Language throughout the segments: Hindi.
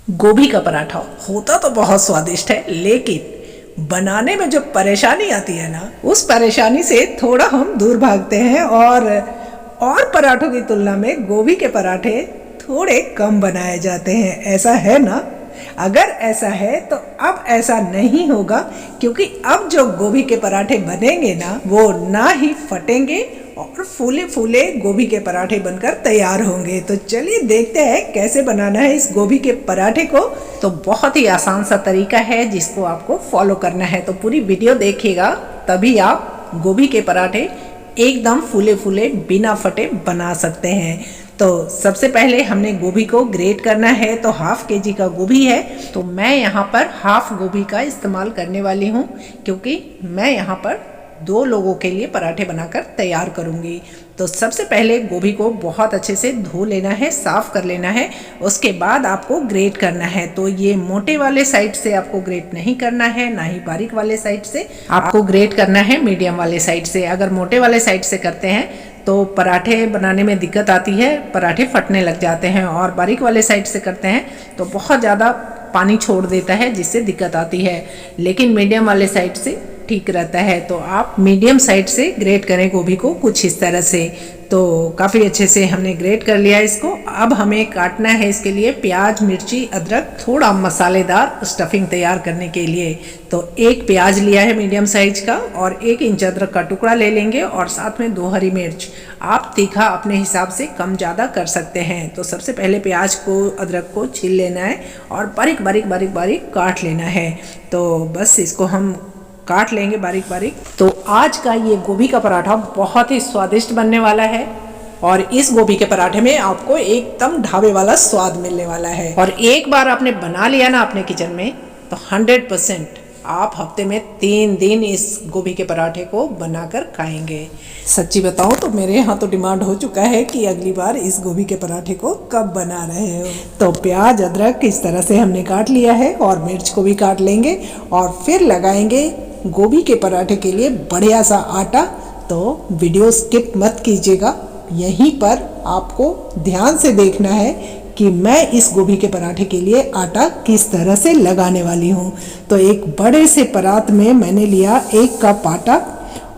गोभी का पराठा होता तो बहुत स्वादिष्ट है, लेकिन बनाने में जो परेशानी आती है ना, उस परेशानी से थोड़ा हम दूर भागते हैं और पराठों की तुलना में गोभी के पराठे थोड़े कम बनाए जाते हैं। ऐसा है ना? अगर ऐसा है तो अब ऐसा नहीं होगा, क्योंकि अब जो गोभी के पराठे बनेंगे ना, वो ना ही फटेंगे और फूले फूले गोभी के पराठे बनकर तैयार होंगे। तो चलिए देखते हैं कैसे बनाना है इस गोभी के पराठे को। तो बहुत ही आसान सा तरीका है जिसको आपको फॉलो करना है, तो पूरी वीडियो देखिएगा, तभी आप गोभी के पराठे एकदम फूले फूले बिना फटे बना सकते हैं। तो सबसे पहले हमने गोभी को ग्रेट करना है। तो हाफ केजी का गोभी है, तो मैं यहाँ पर हाफ गोभी का इस्तेमाल करने वाली हूँ, क्योंकि मैं यहाँ पर 2 लोगों के लिए पराठे बनाकर तैयार करूँगी। तो सबसे पहले गोभी को बहुत अच्छे से धो लेना है, साफ़ कर लेना है। उसके बाद आपको ग्रेट करना है। तो ये मोटे वाले साइड से आपको ग्रेट नहीं करना है, ना ही बारीक वाले साइड से। आपको ग्रेट करना है मीडियम वाले साइड से। अगर मोटे वाले साइड से करते हैं तो पराठे बनाने में दिक्कत आती है, पराठे फटने लग जाते हैं, और बारीक वाले साइड से करते हैं तो बहुत ज़्यादा पानी छोड़ देता है, जिससे दिक्कत आती है। लेकिन मीडियम वाले साइड से ठीक रहता है। तो आप मीडियम साइड से ग्रेट करें गोभी को, कुछ इस तरह से। तो काफ़ी अच्छे से हमने ग्रेट कर लिया इसको। अब हमें काटना है इसके लिए प्याज, मिर्ची, अदरक, थोड़ा मसालेदार स्टफिंग तैयार करने के लिए। तो 1 प्याज लिया है मीडियम साइज का, और 1 इंच अदरक का टुकड़ा ले लेंगे, और साथ में 2 हरी मिर्च। आप तीखा अपने हिसाब से कम ज़्यादा कर सकते हैं। तो सबसे पहले प्याज को, अदरक को छील लेना है और बारीक बारीक बारीक बारीक काट लेना है। तो बस इसको हम काट लेंगे बारीक बारीक। तो आज का ये गोभी का पराठा बहुत ही स्वादिष्ट बनने वाला है, और इस गोभी के पराठे में आपको एकदम ढाबे वाला स्वाद मिलने वाला है। और एक बार आपने बना लिया ना अपने किचन में, तो 100% आप हफ्ते में 3 दिन इस गोभी के पराठे को बनाकर खाएंगे। सच्ची बताऊं तो मेरे यहाँ तो डिमांड हो चुका है कि अगली बार इस गोभी के पराठे को कब बना रहे हो। तो प्याज, अदरक इस तरह से हमने काट लिया है, और मिर्च को भी काट लेंगे, और फिर लगाएंगे गोभी के पराठे के लिए बढ़िया सा आटा। तो वीडियो स्किप मत कीजिएगा, यहीं पर आपको ध्यान से देखना है कि मैं इस गोभी के पराठे के लिए आटा किस तरह से लगाने वाली हूँ। तो एक बड़े से परात में मैंने लिया 1 कप आटा,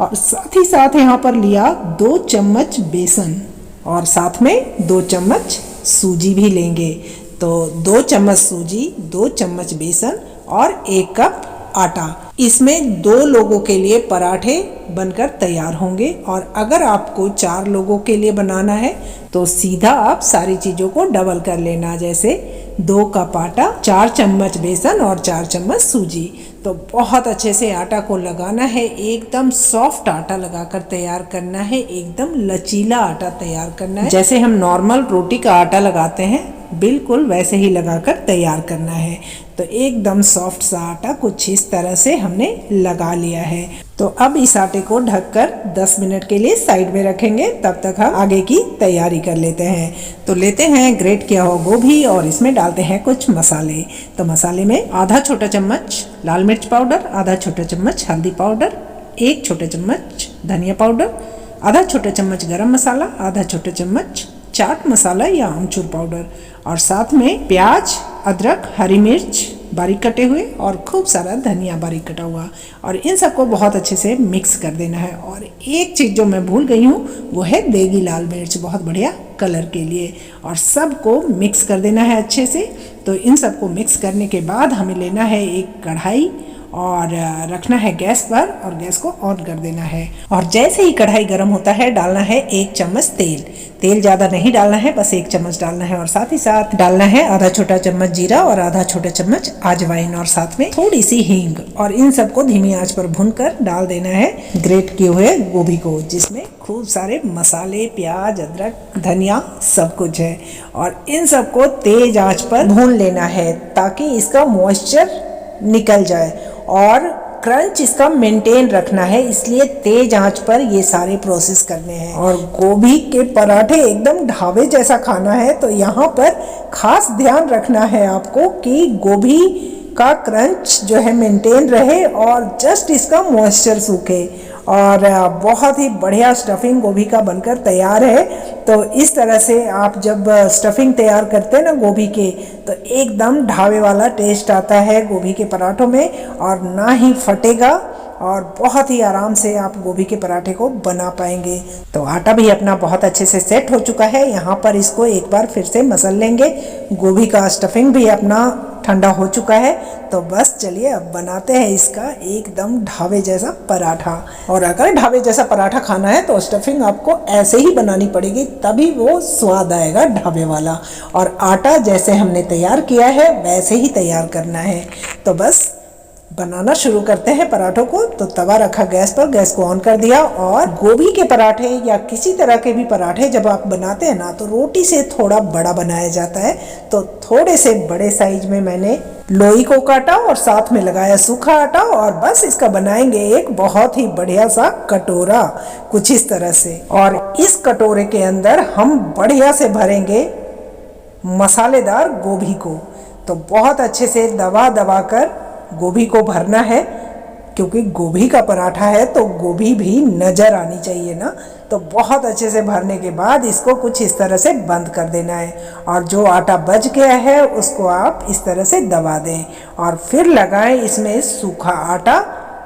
और साथ ही साथ यहाँ पर लिया 2 चम्मच बेसन, और साथ में 2 चम्मच सूजी भी लेंगे। तो 2 चम्मच सूजी, 2 चम्मच बेसन और 1 कप आटा। इसमें 2 लोगों के लिए पराठे बनकर तैयार होंगे। और अगर आपको 4 लोगों के लिए बनाना है तो सीधा आप सारी चीज़ों को डबल कर लेना, जैसे 2 कप आटा, 4 चम्मच बेसन और 4 चम्मच सूजी। तो बहुत अच्छे से आटा को लगाना है, एकदम सॉफ्ट आटा लगाकर तैयार करना है, एकदम लचीला आटा तैयार करना है। जैसे हम नॉर्मल रोटी का आटा लगाते हैं, बिल्कुल वैसे ही लगाकर तैयार करना है। तो एकदम सॉफ्ट सा आटा कुछ इस तरह से हमने लगा लिया है। तो अब इस आटे को ढककर 10 मिनट के लिए साइड में रखेंगे, तब तक हम आगे की तैयारी कर लेते हैं। तो लेते हैं ग्रेट किया हुआ गोभी, और इसमें डालते हैं कुछ मसाले। तो मसाले में आधा छोटा चम्मच लाल मिर्च पाउडर, आधा छोटा चम्मच हल्दी पाउडर, 1 छोटा चम्मच धनिया पाउडर, आधा छोटा चम्मच गरम मसाला, आधा छोटा चम्मच चाट मसाला या आमचूर पाउडर, और साथ में प्याज, अदरक, हरी मिर्च बारीक कटे हुए, और खूब सारा धनिया बारीक कटा हुआ। और इन सबको बहुत अच्छे से मिक्स कर देना है। और एक चीज़ जो मैं भूल गई हूँ, वो है देगी लाल मिर्च, बहुत बढ़िया कलर के लिए। और सबको मिक्स कर देना है अच्छे से। तो इन सबको मिक्स करने के बाद हमें लेना है एक कढ़ाई, और रखना है गैस पर, और गैस को ऑन कर देना है। और जैसे ही कढ़ाई गर्म होता है, डालना है 1 चम्मच तेल। तेल ज़्यादा नहीं डालना है, बस 1 चम्मच डालना है। और साथ ही साथ डालना है आधा छोटा चम्मच जीरा और आधा छोटा चम्मच अजवाइन, और साथ में थोड़ी सी हींग। और इन सबको धीमी आंच पर भूनकर डाल देना है ग्रेट किए हुए गोभी को, जिसमें खूब सारे मसाले, प्याज, अदरक, धनिया सब कुछ है। और इन सबको तेज आंच पर भून लेना है, ताकि इसका मॉइस्चर निकल जाए, और क्रंच इसका मेंटेन रखना है, इसलिए तेज आंच पर ये सारे प्रोसेस करने हैं। और गोभी के पराठे एकदम ढाबे जैसा खाना है, तो यहाँ पर खास ध्यान रखना है आपको कि गोभी का क्रंच जो है मेंटेन रहे, और जस्ट इसका मॉइस्चर सूखे। और बहुत ही बढ़िया स्टफिंग गोभी का बनकर तैयार है। तो इस तरह से आप जब स्टफिंग तैयार करते हैं ना गोभी के, तो एकदम ढाबे वाला टेस्ट आता है गोभी के पराठों में, और ना ही फटेगा, और बहुत ही आराम से आप गोभी के पराठे को बना पाएंगे। तो आटा भी अपना बहुत अच्छे से सेट हो चुका है। यहाँ पर इसको एक बार फिर से मसल लेंगे। गोभी का स्टफिंग भी अपना ठंडा हो चुका है। तो बस चलिए अब बनाते हैं इसका एकदम ढाबे जैसा पराठा। और अगर ढाबे जैसा पराठा खाना है तो स्टफिंग आपको ऐसे ही बनानी पड़ेगी, तभी वो स्वाद आएगा ढाबे वाला। और आटा जैसे हमने तैयार किया है वैसे ही तैयार करना है। तो बस बनाना शुरू करते हैं पराठों को। तो तवा रखा गैस पर, गैस को ऑन कर दिया। और गोभी के पराठे या किसी तरह के भी पराठे जब आप बनाते हैं ना, तो रोटी से थोड़ा बड़ा बनाया जाता है। तो थोड़े से बड़े साइज में मैंने लोई को काटा और साथ में लगाया सूखा आटा, और बस इसका बनाएंगे एक बहुत ही बढ़िया सा कटोरा कुछ इस तरह से। और इस कटोरे के अंदर हम बढ़िया से भरेंगे मसालेदार गोभी को। तो बहुत अच्छे से दबा दबा कर गोभी को भरना है, क्योंकि गोभी का पराठा है तो गोभी भी नज़र आनी चाहिए ना। तो बहुत अच्छे से भरने के बाद इसको कुछ इस तरह से बंद कर देना है। और जो आटा बच गया है उसको आप इस तरह से दबा दें, और फिर लगाएं इसमें सूखा आटा,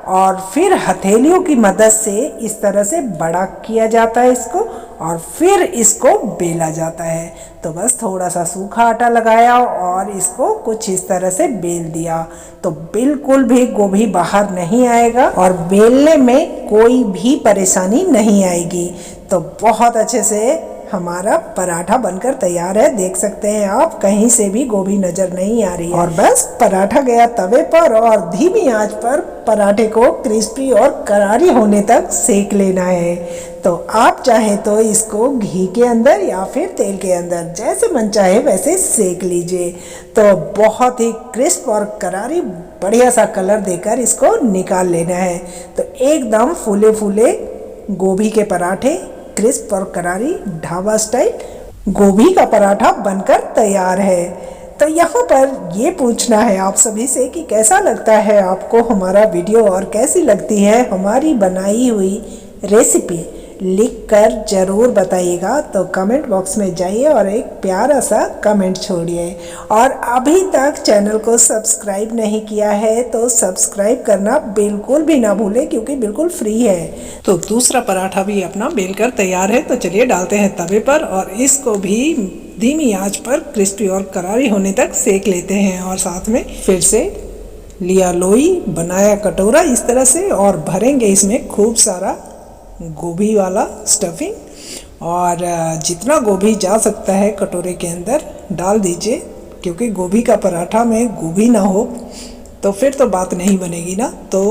और फिर हथेलियों की मदद से इस तरह से बड़ा किया जाता है इसको, और फिर इसको बेला जाता है। तो बस थोड़ा सा सूखा आटा लगाया और इसको कुछ इस तरह से बेल दिया। तो बिल्कुल भी गोभी बाहर नहीं आएगा और बेलने में कोई भी परेशानी नहीं आएगी। तो बहुत अच्छे से हमारा पराठा बनकर तैयार है। देख सकते हैं आप, कहीं से भी गोभी नजर नहीं आ रही है। और बस पराठा गया तवे पर, और धीमी आंच पर पराठे को क्रिस्पी और करारी होने तक सेक लेना है। तो आप चाहें तो इसको घी के अंदर या फिर तेल के अंदर, जैसे मन चाहे वैसे सेक लीजिए। तो बहुत ही क्रिस्प और करारी बढ़िया सा कलर देकर इसको निकाल लेना है। तो एकदम फूले फूले गोभी के पराठे, क्रिस्प और करारी ढाबा स्टाइल गोभी का पराठा बनकर तैयार है। तो यहाँ पर ये पूछना है आप सभी से कि कैसा लगता है आपको हमारा वीडियो, और कैसी लगती है हमारी बनाई हुई रेसिपी, लिखकर ज़रूर बताइएगा। तो कमेंट बॉक्स में जाइए और एक प्यारा सा कमेंट छोड़िए। और अभी तक चैनल को सब्सक्राइब नहीं किया है तो सब्सक्राइब करना बिल्कुल भी ना भूलें, क्योंकि बिल्कुल फ्री है। तो दूसरा पराठा भी अपना बेलकर तैयार है। तो चलिए डालते हैं तवे पर, और इसको भी धीमी आंच पर क्रिस्पी और करारी होने तक सेक लेते हैं। और साथ में फिर से लिया लोई, बनाया कटोरा इस तरह से, और भरेंगे इसमें खूब सारा गोभी वाला स्टफिंग। और जितना गोभी जा सकता है कटोरे के अंदर डाल दीजिए, क्योंकि गोभी का पराठा में गोभी ना हो तो फिर तो बात नहीं बनेगी ना। तो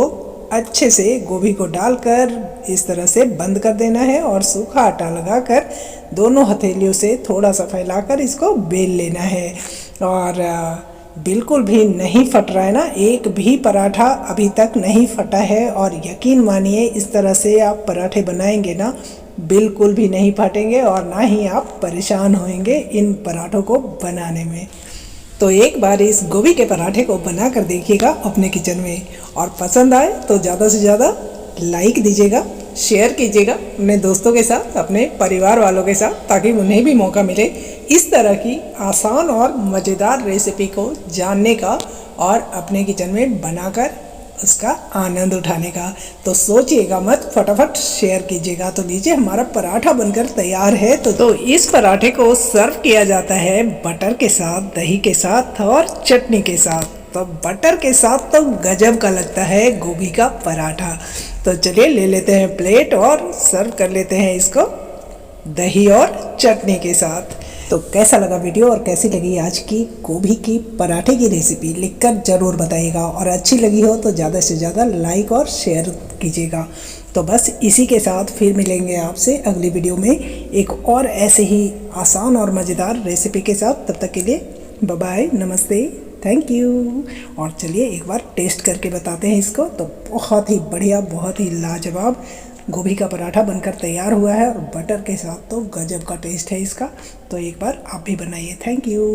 अच्छे से गोभी को डालकर इस तरह से बंद कर देना है, और सूखा आटा लगाकर दोनों हथेलियों से थोड़ा सा फैलाकर इसको बेल लेना है। और बिल्कुल भी नहीं फट रहा है ना, एक भी पराठा अभी तक नहीं फटा है। और यकीन मानिए इस तरह से आप पराठे बनाएंगे ना, बिल्कुल भी नहीं फटेंगे, और ना ही आप परेशान होंगे इन पराठों को बनाने में। तो एक बार इस गोभी के पराठे को बना कर देखिएगा अपने किचन में, और पसंद आए तो ज़्यादा से ज़्यादा लाइक दीजिएगा, शेयर कीजिएगा अपने दोस्तों के साथ, अपने परिवार वालों के साथ, ताकि उन्हें भी मौका मिले इस तरह की आसान और मज़ेदार रेसिपी को जानने का और अपने किचन में बनाकर उसका आनंद उठाने का। तो सोचिएगा मत, फटाफट शेयर कीजिएगा। तो लीजिए हमारा पराठा बनकर तैयार है। तो इस पराठे को सर्व किया जाता है बटर के साथ, दही के साथ और चटनी के साथ। तो बटर के साथ तो गजब का लगता है गोभी का पराठा। तो चलिए ले लेते हैं प्लेट और सर्व कर लेते हैं इसको दही और चटनी के साथ। तो कैसा लगा वीडियो और कैसी लगी आज की गोभी की पराठे की रेसिपी, लिखकर ज़रूर बताइएगा। और अच्छी लगी हो तो ज़्यादा से ज़्यादा लाइक और शेयर कीजिएगा। तो बस इसी के साथ फिर मिलेंगे आपसे अगली वीडियो में एक और ऐसे ही आसान और मज़ेदार रेसिपी के साथ। तब तक के लिए बाय बाय, नमस्ते, थैंक यू। और चलिए एक बार टेस्ट करके बताते हैं इसको। तो बहुत ही बढ़िया, बहुत ही लाजवाब गोभी का पराठा बनकर तैयार हुआ है, और बटर के साथ तो गजब का टेस्ट है इसका। तो एक बार आप भी बनाइए। Thank you.